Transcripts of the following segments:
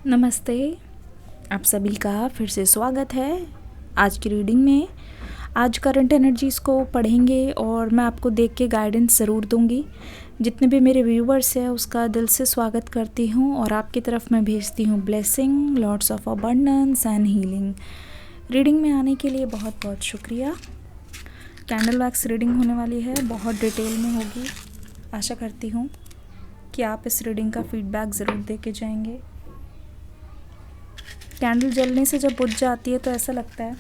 नमस्ते। आप सभी का फिर से स्वागत है आज की रीडिंग में। आज करंट एनर्जीज़ को पढ़ेंगे और मैं आपको देख के गाइडेंस ज़रूर दूंगी। जितने भी मेरे व्यूवर्स हैं उसका दिल से स्वागत करती हूं और आपकी तरफ मैं भेजती हूं blessing, lots of abundance and healing. Reading में आने के लिए बहुत बहुत शुक्रिया। कैंडल वैक्स रीडिंग होने वाली है, बहुत डिटेल में होगी। आशा करती हूँ कि आप इस रीडिंग का फीडबैक ज़रूर दे के जाएंगे। कैंडल जलने से जब बुझ जाती है तो ऐसा लगता है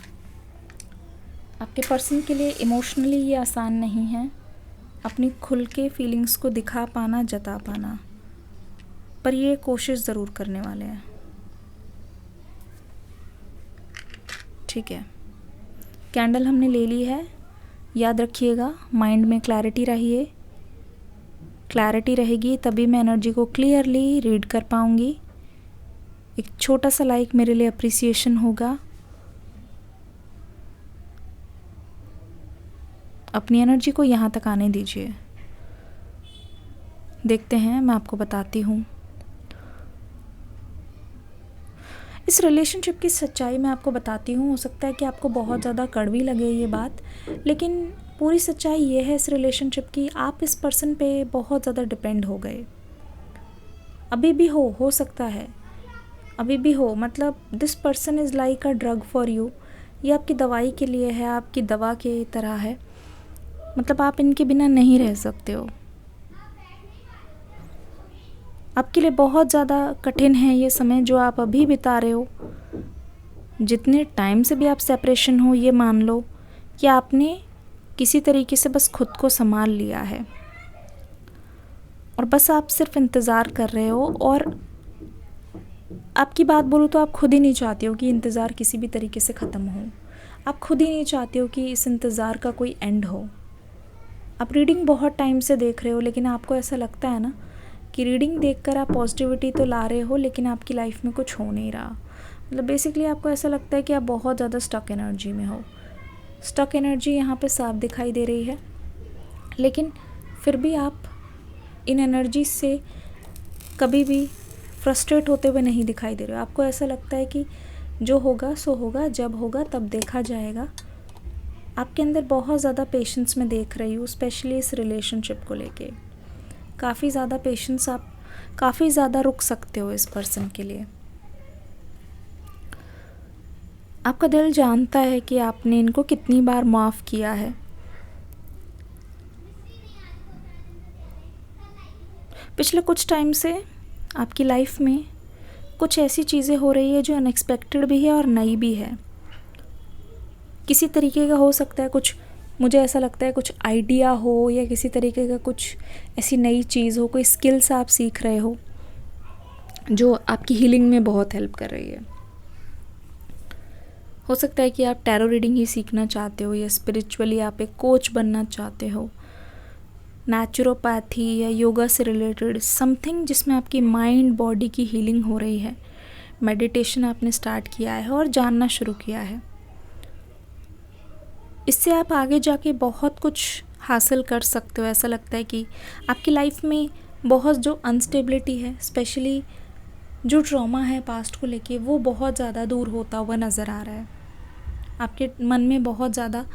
आपके पर्सन के लिए इमोशनली ये आसान नहीं है अपनी खुल के फीलिंग्स को दिखा पाना, जता पाना, पर ये कोशिश ज़रूर करने वाले हैं। ठीक है, कैंडल हमने ले ली है। याद रखिएगा, माइंड में क्लैरिटी रहिए। क्लैरिटी रहेगी तभी मैं एनर्जी को क्लियरली रीड कर पाऊँगी। एक छोटा सा लाइक मेरे लिए अप्रिसिएशन होगा। अपनी एनर्जी को यहाँ तक आने दीजिए। देखते हैं, मैं आपको बताती हूँ इस रिलेशनशिप की सच्चाई। मैं आपको बताती हूँ। हो सकता है कि आपको बहुत ज़्यादा कड़वी लगे ये बात, लेकिन पूरी सच्चाई ये है इस रिलेशनशिप की, आप इस पर्सन पे बहुत ज़्यादा डिपेंड हो गए। अभी भी हो सकता है अभी भी हो। मतलब this person is like a drug for you. ये आपकी दवाई के लिए है, आपकी दवा के तरह है। मतलब आप इनके बिना नहीं रह सकते हो। आपके लिए बहुत ज़्यादा कठिन है ये समय जो आप अभी बिता रहे हो। जितने टाइम से भी आप सेपरेशन हो, ये मान लो कि आपने किसी तरीके से बस खुद को संभाल लिया है और बस आप सिर्फ इंतज़ार कर रहे हो। और आपकी बात बोलूँ तो आप खुद ही नहीं चाहते हो कि इंतज़ार किसी भी तरीके से ख़त्म हो। आप खुद ही नहीं चाहते हो कि इस इंतज़ार का कोई एंड हो। आप रीडिंग बहुत टाइम से देख रहे हो, लेकिन आपको ऐसा लगता है ना कि रीडिंग देखकर आप पॉजिटिविटी तो ला रहे हो, लेकिन आपकी लाइफ में कुछ हो नहीं रहा। मतलब बेसिकली आपको ऐसा लगता है कि आप बहुत ज़्यादा स्टक एनर्जी में हो। स्टक एनर्जी यहाँ पे साफ दिखाई दे रही है, लेकिन फिर भी आप इन एनर्जी से कभी भी फ्रस्ट्रेट होते हुए नहीं दिखाई दे रहे हो। आपको ऐसा लगता है कि जो होगा सो होगा, जब होगा तब देखा जाएगा। आपके अंदर बहुत ज़्यादा पेशेंस मैं देख रही हूँ, स्पेशली इस रिलेशनशिप को लेके। काफ़ी ज़्यादा पेशेंस, आप काफ़ी ज़्यादा रुक सकते हो इस पर्सन के लिए। आपका दिल जानता है कि आपने इनको कितनी बार माफ़ किया है। पिछले कुछ टाइम से आपकी लाइफ में कुछ ऐसी चीज़ें हो रही है जो अनएक्सपेक्टेड भी है और नई भी है। किसी तरीके का हो सकता है कुछ, मुझे ऐसा लगता है कुछ आइडिया हो या किसी तरीके का कुछ ऐसी नई चीज़ हो, कोई स्किल्स आप सीख रहे हो जो आपकी हीलिंग में बहुत हेल्प कर रही है। हो सकता है कि आप टैरो रीडिंग ही सीखना चाहते हो या स्पिरिचुअली आप एक कोच बनना चाहते हो। नेचुरोपैथी या योगा से रिलेटेड समथिंग जिसमें आपकी माइंड बॉडी की हीलिंग हो रही है। मेडिटेशन आपने स्टार्ट किया है और जानना शुरू किया है। इससे आप आगे जाके बहुत कुछ हासिल कर सकते हो। ऐसा लगता है कि आपकी लाइफ में बहुत जो अनस्टेबिलिटी है, स्पेशली जो ट्रॉमा है पास्ट को लेके, वो बहुत ज़्यादा दूर होता हुआ नज़र आ रहा है। आपके मन में बहुत ज़्यादा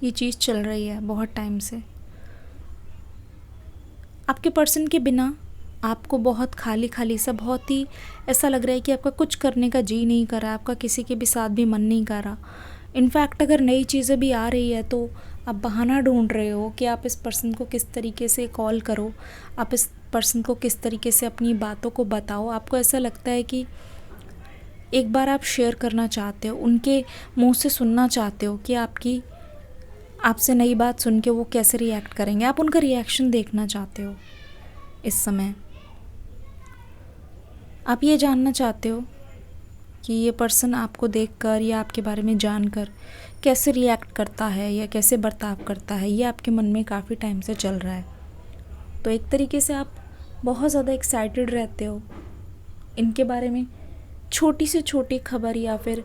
ये चीज़ चल रही है बहुत टाइम से। आपके पर्सन के बिना आपको बहुत खाली खाली सा, बहुत ही ऐसा लग रहा है कि आपका कुछ करने का जी नहीं कर रहा, आपका किसी के भी साथ भी मन नहीं कर रहा। इनफैक्ट अगर नई चीज़ें भी आ रही है तो आप बहाना ढूंढ रहे हो कि आप इस पर्सन को किस तरीके से कॉल करो, आप इस पर्सन को किस तरीके से अपनी बातों को बताओ। आपको ऐसा लगता है कि एक बार आप शेयर करना चाहते हो, उनके मुंह से सुनना चाहते हो कि आपसे नई बात सुन के वो कैसे रिएक्ट करेंगे। आप उनका रिएक्शन देखना चाहते हो। इस समय आप ये जानना चाहते हो कि ये पर्सन आपको देखकर या आपके बारे में जानकर कैसे रिएक्ट करता है या कैसे बर्ताव करता है। ये आपके मन में काफ़ी टाइम से चल रहा है। तो एक तरीके से आप बहुत ज़्यादा एक्साइटेड रहते हो इनके बारे में। छोटी से छोटी खबर या फिर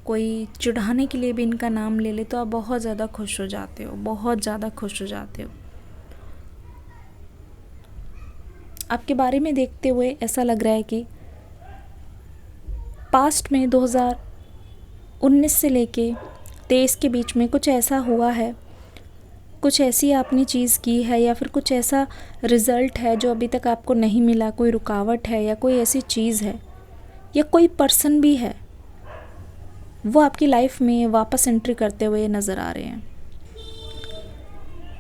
कोई चिढ़ाने के लिए भी इनका नाम ले ले तो आप बहुत ज़्यादा खुश हो जाते हो, बहुत ज़्यादा खुश हो जाते हो। आपके बारे में देखते हुए ऐसा लग रहा है कि पास्ट में 2019 से लेके 23 के बीच में कुछ ऐसा हुआ है, कुछ ऐसी आपने चीज़ की है या फिर कुछ ऐसा रिज़ल्ट है जो अभी तक आपको नहीं मिला, कोई रुकावट है या कोई ऐसी चीज़ है या कोई पर्सन भी है, वो आपकी लाइफ में वापस एंट्री करते हुए नज़र आ रहे हैं।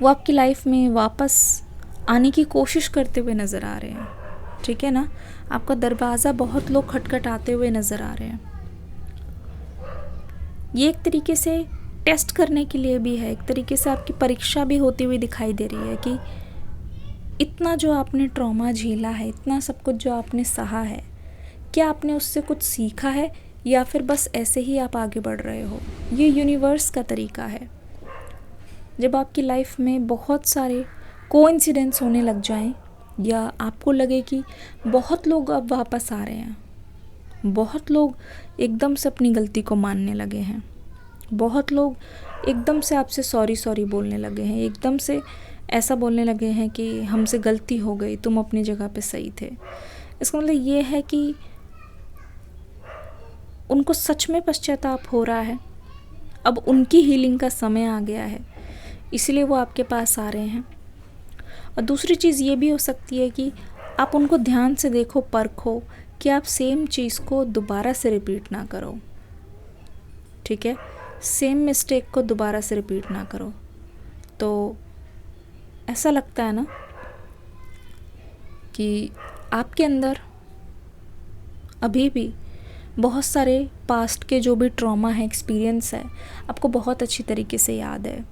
वो आपकी लाइफ में वापस आने की कोशिश करते हुए नज़र आ रहे हैं, ठीक है ना। आपका दरवाज़ा बहुत लोग खटखटाते हुए नज़र आ रहे हैं। ये एक तरीके से टेस्ट करने के लिए भी है, एक तरीके से आपकी परीक्षा भी होती हुई दिखाई दे रही है कि इतना जो आपने ट्रॉमा झेला है, इतना सब कुछ जो आपने सहा है, क्या आपने उससे कुछ सीखा है या फिर बस ऐसे ही आप आगे बढ़ रहे हो। ये यूनिवर्स का तरीका है। जब आपकी लाइफ में बहुत सारे कोइंसिडेंस होने लग जाएं या आपको लगे कि बहुत लोग अब वापस आ रहे हैं, बहुत लोग एकदम से अपनी गलती को मानने लगे हैं, बहुत लोग एकदम से आपसे सॉरी बोलने लगे हैं, एकदम से ऐसा बोलने लगे हैं कि हमसे गलती हो गई, तुम अपनी जगह पे सही थे। इसका मतलब ये है कि उनको सच में पश्चाताप हो रहा है, अब उनकी हीलिंग का समय आ गया है, इसलिए वो आपके पास आ रहे हैं। और दूसरी चीज़ ये भी हो सकती है कि आप उनको ध्यान से देखो, परखो कि आप सेम चीज़ को दोबारा से रिपीट ना करो, ठीक है। सेम मिस्टेक को दोबारा से रिपीट ना करो। तो ऐसा लगता है ना कि आपके अंदर अभी भी बहुत सारे पास्ट के जो भी ट्रॉमा है, एक्सपीरियंस है, आपको बहुत अच्छी तरीके से याद है।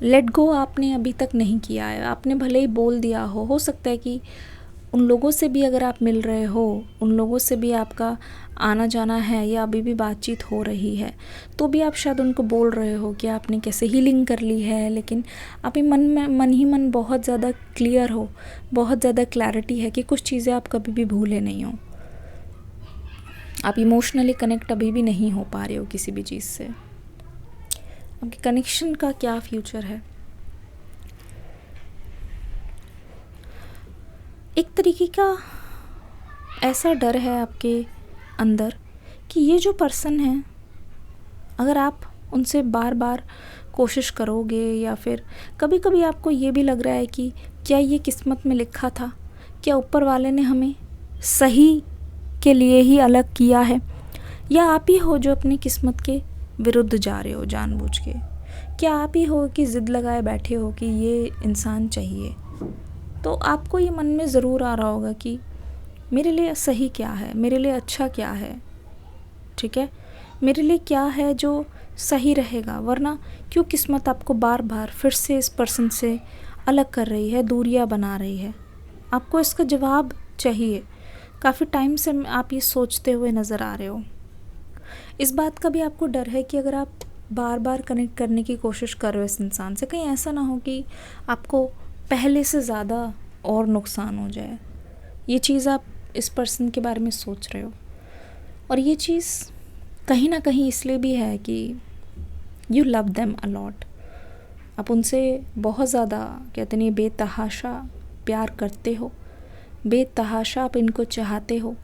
लेट गो आपने अभी तक नहीं किया है। आपने भले ही बोल दिया हो सकता है कि उन लोगों से भी अगर आप मिल रहे हो, उन लोगों से भी आपका आना जाना है या अभी भी बातचीत हो रही है, तो भी आप शायद उनको बोल रहे हो कि आपने कैसे हीलिंग कर ली है, लेकिन आप ही मन ही मन बहुत ज़्यादा क्लियर हो, बहुत ज़्यादा क्लैरिटी है कि कुछ चीज़ें आप कभी भी भूले नहीं हो। आप इमोशनली कनेक्ट अभी भी नहीं हो पा रहे हो किसी भी चीज़ से। आपके कनेक्शन का क्या फ्यूचर है। एक तरीके का ऐसा डर है आपके अंदर कि ये जो पर्सन है, अगर आप उनसे बार बार कोशिश करोगे या फिर कभी कभी आपको ये भी लग रहा है कि क्या ये किस्मत में लिखा था, क्या ऊपर वाले ने हमें सही के लिए ही अलग किया है, या आप ही हो जो अपनी किस्मत के विरुद्ध जा रहे हो जानबूझ के। क्या आप ही हो कि ज़िद लगाए बैठे हो कि ये इंसान चाहिए। तो आपको ये मन में ज़रूर आ रहा होगा कि मेरे लिए सही क्या है, मेरे लिए अच्छा क्या है, ठीक है, मेरे लिए क्या है जो सही रहेगा, वरना क्यों किस्मत आपको बार बार फिर से इस पर्सन से अलग कर रही है, दूरियां बना रही है। आपको इसका जवाब चाहिए। काफ़ी टाइम से आप ये सोचते हुए नज़र आ रहे हो। इस बात का भी आपको डर है कि अगर आप बार बार कनेक्ट करने की कोशिश कर रहे हो इस इंसान से, कहीं ऐसा ना हो कि आपको पहले से ज़्यादा और नुकसान हो जाए। ये चीज़ आप इस पर्सन के बारे में सोच रहे हो, और ये चीज़ कहीं ना कहीं इसलिए भी है कि you love them a lot. आप उनसे बहुत ज़्यादा कहते नहीं, बेतहाशा प्यार करते हो, बेतहाशा आप इनको चाहते हो।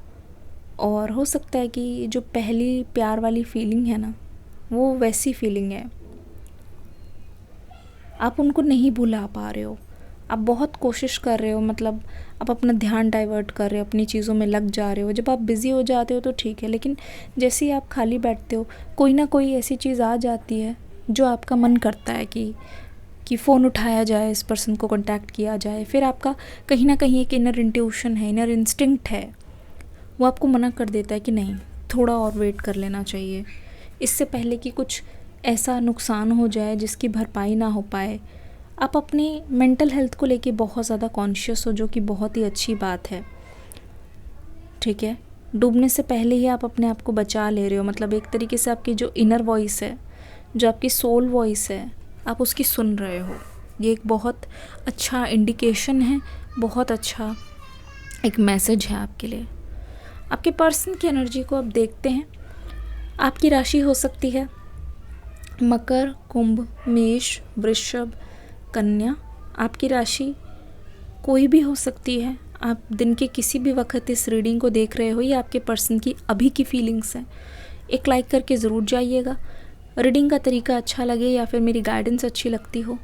और हो सकता है कि जो पहली प्यार वाली फीलिंग है ना, वो वैसी फीलिंग है। आप उनको नहीं भुला पा रहे हो, आप बहुत कोशिश कर रहे हो, मतलब आप अपना ध्यान डाइवर्ट कर रहे हो, अपनी चीज़ों में लग जा रहे हो। जब आप बिज़ी हो जाते हो तो ठीक है, लेकिन जैसे ही आप खाली बैठते हो, कोई ना कोई ऐसी चीज़ आ जाती है जो आपका मन करता है कि फ़ोन उठाया जाए, इस पर्सन को कांटेक्ट किया जाए। फिर आपका कहीं ना कहीं एक इनर इंट्यूशन है, इनर इंस्टिंक्ट है, वो आपको मना कर देता है कि नहीं, थोड़ा और वेट कर लेना चाहिए, इससे पहले कि कुछ ऐसा नुकसान हो जाए जिसकी भरपाई ना हो पाए। आप अपनी मेंटल हेल्थ को लेके बहुत ज़्यादा कॉन्शियस हो, जो कि बहुत ही अच्छी बात है, ठीक है। डूबने से पहले ही आप अपने आप को बचा ले रहे हो। मतलब एक तरीके से आपकी जो इनर वॉइस है, जो आपकी सोल वॉइस है, आप उसकी सुन रहे हो। ये एक बहुत अच्छा इंडिकेशन है, बहुत अच्छा एक मैसेज है आपके लिए। आपके पर्सन की एनर्जी को आप देखते हैं। आपकी राशि हो सकती है मकर, कुंभ, मेष, वृषभ, कन्या। आपकी राशि कोई भी हो सकती है, आप दिन के किसी भी वक्त इस रीडिंग को देख रहे हो, ये आपके पर्सन की अभी की फीलिंग्स हैं। एक लाइक करके ज़रूर जाइएगा। रीडिंग का तरीका अच्छा लगे या फिर मेरी गाइडेंस अच्छी लगती हो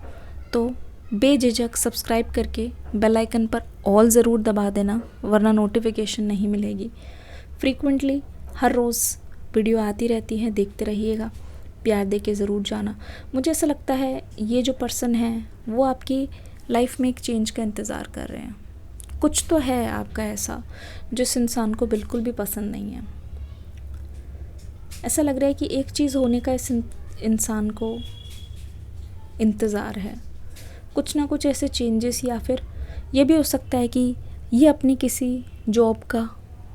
तो बेझिझक सब्सक्राइब करके बेल आइकन पर ऑल ज़रूर दबा देना, वरना नोटिफिकेशन नहीं मिलेगी। फ्रीक्वेंटली हर रोज़ वीडियो आती रहती है, देखते रहिएगा, प्यार दे के ज़रूर जाना। मुझे ऐसा लगता है ये जो पर्सन है वो आपकी लाइफ में एक चेंज का इंतज़ार कर रहे हैं। कुछ तो है आपका ऐसा जो इस इंसान को बिल्कुल भी पसंद नहीं है। ऐसा लग रहा है कि एक चीज़ होने का इस इंसान को इंतज़ार है, कुछ ना कुछ ऐसे चेंजेस, या फिर ये भी हो सकता है कि ये अपनी किसी जॉब का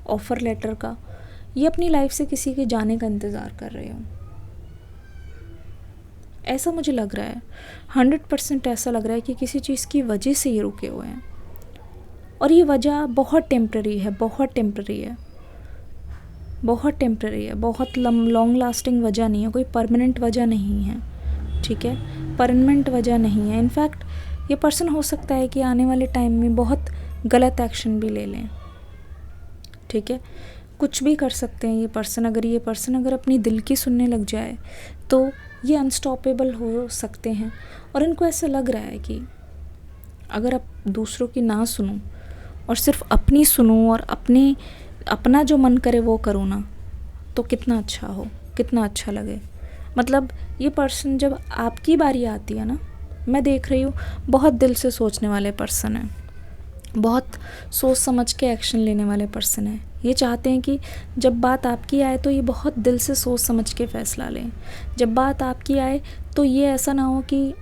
ऑफ़र लेटर का, ये अपनी लाइफ से किसी के जाने का इंतज़ार कर रहे हो। ऐसा मुझे लग रहा है, 100% ऐसा लग रहा है कि किसी चीज़ की वजह से ये रुके हुए हैं, और ये वजह बहुत टेम्प्रेरी है, बहुत टेम्प्रेरी है, बहुत टेम्प्रेरी है, बहुत लॉन्ग लास्टिंग वजह नहीं है, कोई परमानेंट वजह नहीं है, ठीक है, परमानेंट वजह नहीं है। इनफैक्ट ये पर्सन हो सकता है कि आने वाले टाइम में बहुत गलत एक्शन भी ले लें, ठीक है, कुछ भी कर सकते हैं ये पर्सन। अगर अपनी दिल की सुनने लग जाए तो ये अनस्टॉपेबल हो सकते हैं। और इनको ऐसा लग रहा है कि अगर अब दूसरों की ना सुनूं और सिर्फ अपनी सुनूं और अपना जो मन करे वो करूँ ना, तो कितना अच्छा हो, कितना अच्छा लगे। मतलब ये पर्सन जब आपकी बारी आती है ना, मैं देख रही हूँ बहुत दिल से सोचने वाले पर्सन है, बहुत सोच समझ के एक्शन लेने वाले पर्सन है। ये चाहते हैं कि जब बात आपकी आए तो ये बहुत दिल से सोच समझ के फ़ैसला लें। जब बात आपकी आए तो ये ऐसा ना हो कि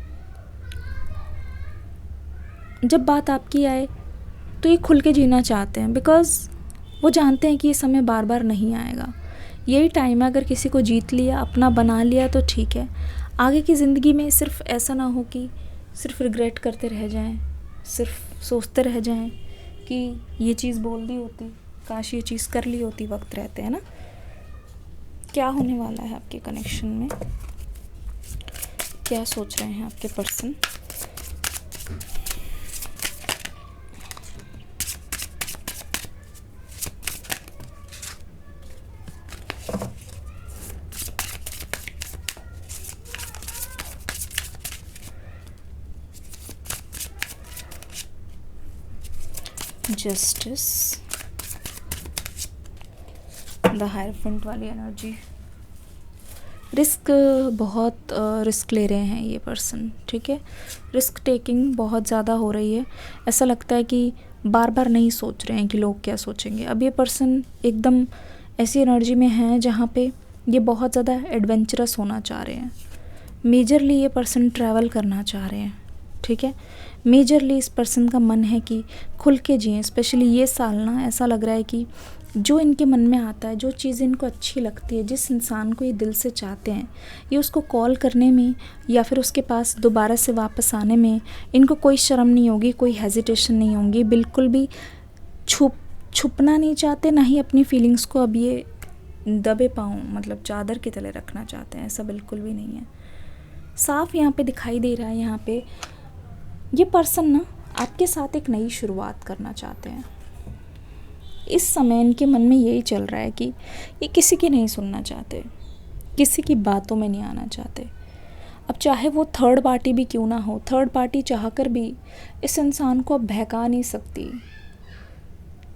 जब बात आपकी आए तो ये खुल के जीना चाहते हैं, बिकॉज़ वो जानते हैं कि ये समय बार बार नहीं आएगा। यही टाइम है, अगर किसी को जीत लिया, अपना बना लिया तो ठीक है। आगे की ज़िंदगी में सिर्फ ऐसा ना हो कि सिर्फ रिग्रेट करते रह जाएं, सिर्फ सोचते रह जाएं कि ये चीज़ बोल दी होती, काश ये चीज़ कर ली होती वक्त रहते, है ना। क्या होने वाला है आपके कनेक्शन में, क्या सोच रहे हैं आपके पर्सन। जस्टिस, द हायरफेंट वाली एनर्जी। रिस्क, बहुत रिस्क ले रहे हैं ये पर्सन, ठीक है, रिस्क टेकिंग बहुत ज़्यादा हो रही है। ऐसा लगता है कि बार बार नहीं सोच रहे हैं कि लोग क्या सोचेंगे। अब ये पर्सन एकदम ऐसी एनर्जी में है जहाँ पे ये बहुत ज़्यादा एडवेंचरस होना चाह रहे हैं। मेजरली ये पर्सन ट्रैवल करना चाह रहे हैं, ठीक है। मेजरली इस पर्सन का मन है कि खुल के जिएं। स्पेशली ये साल ना, ऐसा लग रहा है कि जो इनके मन में आता है, जो चीज़ इनको अच्छी लगती है, जिस इंसान को ये दिल से चाहते हैं, ये उसको कॉल करने में या फिर उसके पास दोबारा से वापस आने में इनको कोई शर्म नहीं होगी, कोई हेजिटेशन नहीं होगी। बिल्कुल भी छुपना नहीं चाहते, ना ही अपनी फीलिंग्स को अब ये दबे पाँव मतलब चादर के तले रखना चाहते हैं, ऐसा बिल्कुल भी नहीं है। साफ यहाँ पे दिखाई दे रहा है, यहाँ पे ये पर्सन ना आपके साथ एक नई शुरुआत करना चाहते हैं। इस समय इनके मन में यही चल रहा है कि ये किसी की नहीं सुनना चाहते, किसी की बातों में नहीं आना चाहते। अब चाहे वो थर्ड पार्टी भी क्यों ना हो, थर्ड पार्टी चाहकर भी इस इंसान को अब बहका नहीं सकती।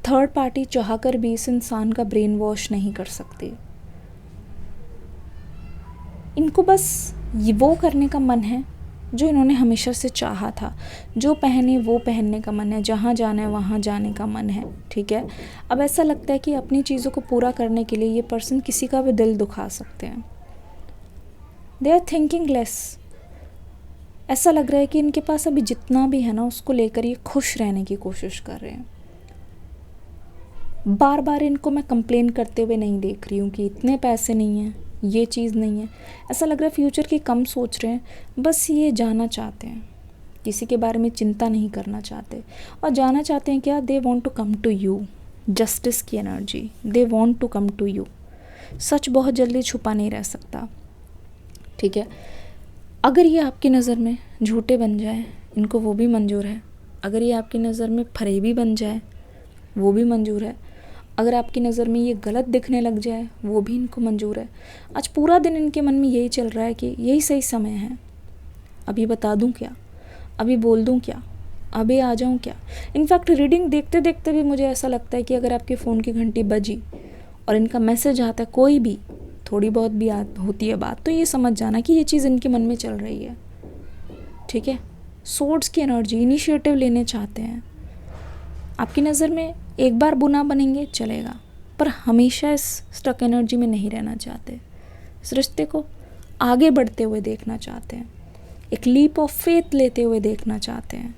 थर्ड पार्टी चाहकर भी इस इंसान का ब्रेन वॉश नहीं कर सकती। इनको बस वो करने का मन है जो इन्होंने हमेशा से चाहा था, जो पहने वो पहनने का मन है, जहाँ जाना है वहाँ जाने का मन है, ठीक है। अब ऐसा लगता है कि अपनी चीज़ों को पूरा करने के लिए ये पर्सन किसी का भी दिल दुखा सकते हैं। They are thinking less. ऐसा लग रहा है कि इनके पास अभी जितना भी है ना, उसको लेकर ये खुश रहने की कोशिश कर रहे हैं। बार बार इनको मैं कंप्लेन करते हुए नहीं देख रही हूँ कि इतने पैसे नहीं हैं, ये चीज़ नहीं है। ऐसा लग रहा है फ्यूचर की कम सोच रहे हैं, बस ये जाना चाहते हैं, किसी के बारे में चिंता नहीं करना चाहते। और जाना चाहते हैं क्या, they want to come to you. Justice की energy, they want to come to you. सच बहुत जल्दी छुपा नहीं रह सकता, ठीक है। अगर ये आपकी नज़र में झूठे बन जाए, इनको वो भी मंजूर है। अगर ये आपकी नज़र में फरेबी बन जाए, वो भी मंजूर है। अगर आपकी नज़र में ये गलत दिखने लग जाए वो भी इनको मंजूर है। आज पूरा दिन इनके मन में यही चल रहा है कि यही सही समय है, अभी बता दूं क्या, अभी बोल दूं क्या, अभी आ जाऊं क्या। इनफैक्ट रीडिंग देखते देखते भी मुझे ऐसा लगता है कि अगर आपके फ़ोन की घंटी बजी और इनका मैसेज आता है, कोई भी थोड़ी बहुत भी होती है बात, तो ये समझ जाना कि ये चीज़ इनके मन में चल रही है। ठीक है। सोर्ड्स की एनर्जी, इनिशिएटिव लेने चाहते हैं। आपकी नज़र में एक बार बुना बनेंगे चलेगा, पर हमेशा इस स्टक एनर्जी में नहीं रहना चाहते। इस रिश्ते को आगे बढ़ते हुए देखना चाहते हैं, एक लीप ऑफ फेथ लेते हुए देखना चाहते हैं।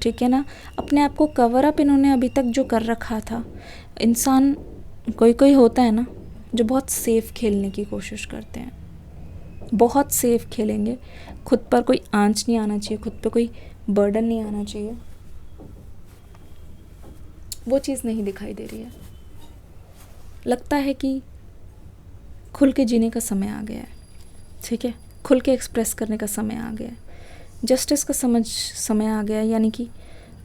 ठीक है ना। अपने आप को कवर अप इन्होंने अभी तक जो कर रखा था, इंसान कोई होता है ना जो बहुत सेफ खेलने की कोशिश करते हैं, बहुत सेफ खेलेंगे, खुद पर कोई आंच नहीं आना चाहिए, खुद पे कोई बर्डन नहीं आना चाहिए। वो चीज़ नहीं दिखाई दे रही है। लगता है कि खुल के जीने का समय आ गया है। ठीक है। खुल के एक्सप्रेस करने का समय आ गया है, जस्टिस का समय आ गया है। यानी कि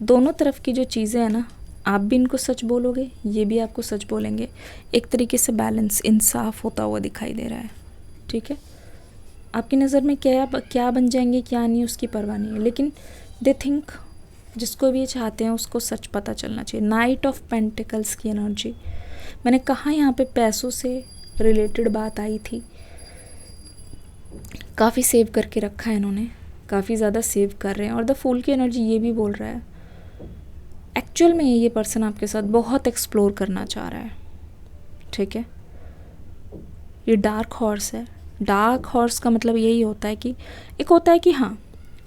दोनों तरफ की जो चीज़ें हैं ना, आप भी इनको सच बोलोगे, ये भी आपको सच बोलेंगे। एक तरीके से बैलेंस, इंसाफ होता हुआ दिखाई दे रहा है। ठीक है। आपकी नज़र में क्या बन जाएंगे क्या नहीं उसकी परवाह नहीं है, लेकिन दे थिंक जिसको भी ये चाहते हैं उसको सच पता चलना चाहिए। नाइट ऑफ पेंटिकल्स की एनर्जी, मैंने कहा यहाँ पे पैसों से रिलेटेड बात आई थी। काफ़ी सेव करके रखा है इन्होंने, काफ़ी ज़्यादा सेव कर रहे हैं। और द फूल की एनर्जी ये भी बोल रहा है एक्चुअल में ये पर्सन आपके साथ बहुत एक्सप्लोर करना चाह रहा है। ठीक है। ये डार्क हॉर्स है। डार्क हॉर्स का मतलब यही होता है कि एक होता है कि हाँ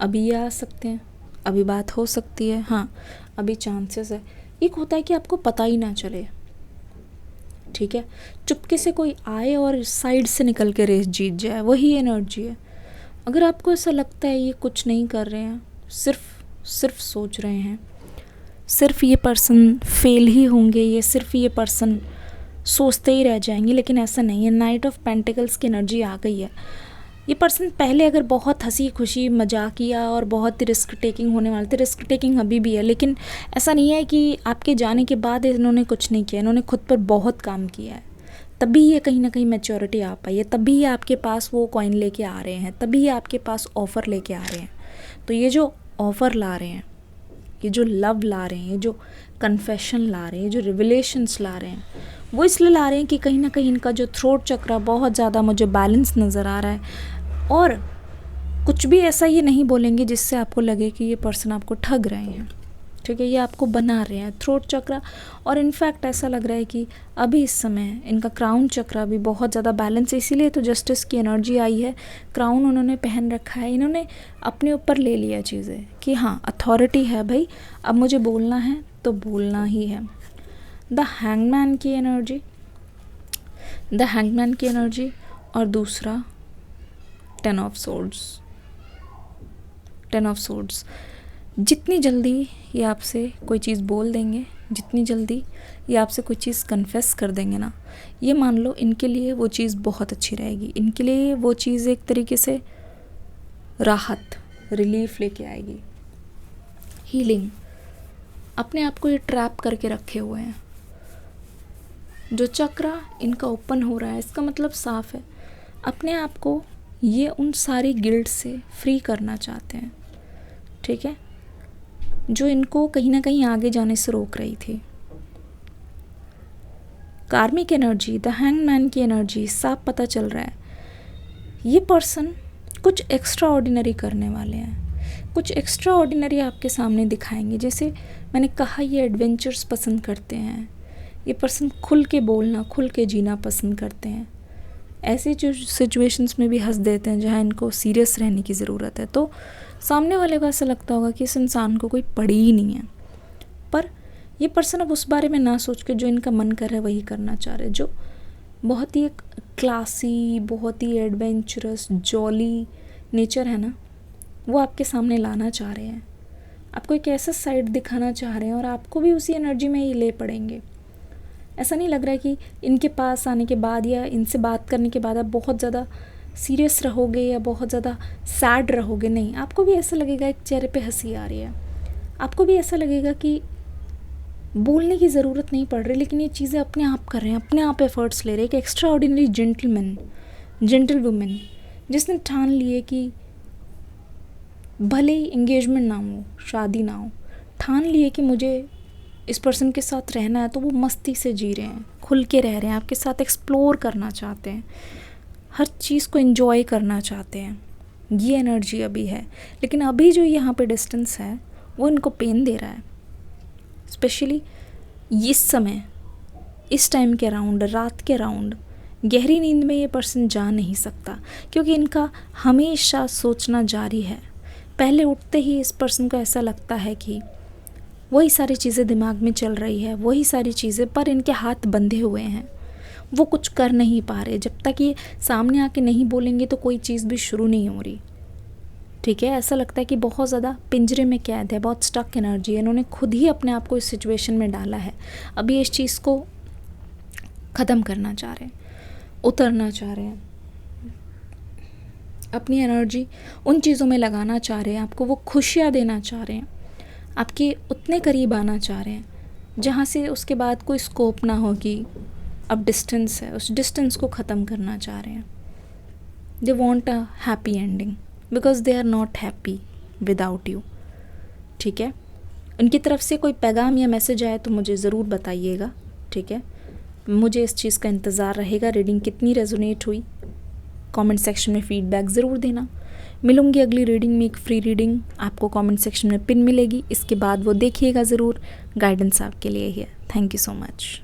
अभी ये आ सकते हैं, अभी बात हो सकती है, हाँ अभी चांसेस है। एक होता है कि आपको पता ही ना चले। ठीक है। चुपके से कोई आए और साइड से निकल के रेस जीत जाए, वही एनर्जी है। अगर आपको ऐसा लगता है ये कुछ नहीं कर रहे हैं, सिर्फ सोच रहे हैं, सिर्फ ये पर्सन फेल ही होंगे, ये सिर्फ ये पर्सन सोचते ही रह जाएंगे, लेकिन ऐसा नहीं है। नाइट ऑफ पेंटिकल्स की एनर्जी आ गई है। ये पर्सन पहले अगर बहुत हंसी खुशी मजाकिया और बहुत रिस्क टेकिंग होने वाले थे, रिस्क टेकिंग अभी भी है, लेकिन ऐसा नहीं है कि आपके जाने के बाद इन्होंने कुछ नहीं किया। इन्होंने खुद पर बहुत काम किया है, तभी ये कहीं ना कहीं मैच्योरिटी आ पाई है, तभी ये आपके पास वो कॉइन लेके आ रहे हैं, तभी ये आपके पास ऑफ़र लेके आ रहे हैं। तो ये जो ऑफ़र ला रहे हैं, ये जो लव ला रहे हैं, ये जो कन्फेशन ला रहे हैं, जो रिविलेशंस ला रहे हैं, वो इसलिए ला रहे हैं कि कहीं ना कहीं इनका जो थ्रोट चक्र बहुत ज़्यादा मुझे बैलेंस नज़र आ रहा है। और कुछ भी ऐसा ये नहीं बोलेंगे जिससे आपको लगे कि ये पर्सन आपको ठग रहे हैं। ठीक है। ये आपको बना रहे हैं, थ्रोट चक्र। और इनफैक्ट ऐसा लग रहा है कि अभी इस समय इनका क्राउन चक्र भी बहुत ज़्यादा बैलेंस है, इसीलिए तो जस्टिस की एनर्जी आई है। क्राउन उन्होंने पहन रखा है, इन्होंने अपने ऊपर ले लिया चीज़ें कि हाँ अथॉरिटी है भाई, अब मुझे बोलना है तो बोलना ही है। द हैंगमैन की एनर्जी, द हैंगमैन की एनर्जी, और दूसरा 10 ऑफ सोर्ड्स। 10 ऑफ सोर्ड्स, जितनी जल्दी ये आपसे कोई चीज़ बोल देंगे, जितनी जल्दी ये आपसे कोई चीज़ कन्फेस कर देंगे ना, ये मान लो इनके लिए वो चीज़ बहुत अच्छी रहेगी। इनके लिए वो चीज़ एक तरीके से राहत, रिलीफ लेके आएगी, हीलिंग। अपने आप को ये ट्रैप करके रखे हुए हैं। जो चक्र इनका ओपन हो रहा है, इसका मतलब साफ है अपने आप को ये उन सारी गिल्ट से फ्री करना चाहते हैं। ठीक है। जो इनको कहीं ना कहीं आगे जाने से रोक रही थी। कार्मिक एनर्जी, द हैंगमैन की एनर्जी, साफ पता चल रहा है ये पर्सन कुछ एक्स्ट्रा ऑर्डिनरी करने वाले हैं, कुछ एक्स्ट्रा ऑर्डिनरी आपके सामने दिखाएंगे। जैसे मैंने कहा ये एडवेंचर्स पसंद करते हैं, ये पर्सन खुल के बोलना, खुल के जीना पसंद करते हैं। ऐसे जो सिचुएशंस में भी हंस देते हैं जहाँ इनको सीरियस रहने की ज़रूरत है, तो सामने वाले को ऐसा लगता होगा कि इस इंसान को कोई पड़ी ही नहीं है। पर ये पर्सन अब उस बारे में ना सोच के जो इनका मन कर रहा है वही करना चाह रहे हैं। जो बहुत ही एक क्लासी, बहुत ही एडवेंचरस, जॉली नेचर है ना, वो आपके सामने लाना चाह रहे हैं। आपको एक ऐसा साइड दिखाना चाह रहे हैं और आपको भी उसी एनर्जी में ये ले पड़ेंगे। ऐसा नहीं लग रहा है कि इनके पास आने के बाद या इनसे बात करने के बाद आप बहुत ज़्यादा सीरियस रहोगे या बहुत ज़्यादा सैड रहोगे। नहीं, आपको भी ऐसा लगेगा, एक चेहरे पे हंसी आ रही है, आपको भी ऐसा लगेगा कि बोलने की ज़रूरत नहीं पड़ रही, लेकिन ये चीज़ें अपने आप कर रहे हैं, अपने आप एफर्ट्स ले रहे हैं। एक एक्स्ट्रा ऑर्डिनरी जेंटल वुमेन जिसने ठान लिए कि भले ही इंगेजमेंट ना हो, शादी ना हो, ठान लिए कि मुझे इस पर्सन के साथ रहना है, तो वो मस्ती से जी रहे हैं, खुल के रह रहे हैं, आपके साथ एक्सप्लोर करना चाहते हैं, हर चीज़ को एंजॉय करना चाहते हैं। ये एनर्जी अभी है। लेकिन अभी जो यहाँ पे डिस्टेंस है वो इनको पेन दे रहा है, स्पेशली इस समय, इस टाइम के अराउंड, रात के अराउंड गहरी नींद में ये पर्सन जा नहीं सकता, क्योंकि इनका हमेशा सोचना जारी है। पहले उठते ही इस पर्सन को ऐसा लगता है कि वही सारी चीज़ें दिमाग में चल रही है, वही सारी चीज़ें, पर इनके हाथ बंधे हुए हैं, वो कुछ कर नहीं पा रहे। जब तक ये सामने आके नहीं बोलेंगे तो कोई चीज़ भी शुरू नहीं हो रही। ठीक है, ऐसा लगता है कि बहुत ज़्यादा पिंजरे में कैद है, बहुत स्टक एनर्जी है, इन्होंने खुद ही अपने आप को इस सिचुएशन में डाला है। अभी इस चीज़ को ख़त्म करना चाह रहे हैं, उतरना चाह रहे हैं, अपनी एनर्जी उन चीज़ों में लगाना चाह रहे हैं, आपको वो खुशियाँ देना चाह रहे हैं, आपके उतने करीब आना चाह रहे हैं जहाँ से उसके बाद कोई स्कोप ना हो कि अब डिस्टेंस है, उस डिस्टेंस को ख़त्म करना चाह रहे हैं। They want a happy ending because they are not happy without you. ठीक है, उनकी तरफ से कोई पैगाम या मैसेज आए तो मुझे ज़रूर बताइएगा। ठीक है, मुझे इस चीज़ का इंतज़ार रहेगा। रीडिंग कितनी रेजोनेट हुई कमेंट सेक्शन में फीडबैक ज़रूर देना। मिलूंगी अगली रीडिंग में, एक फ्री रीडिंग आपको कमेंट सेक्शन में पिन मिलेगी, इसके बाद वो देखिएगा ज़रूर। गाइडेंस आपके लिए ही है। Thank you so much.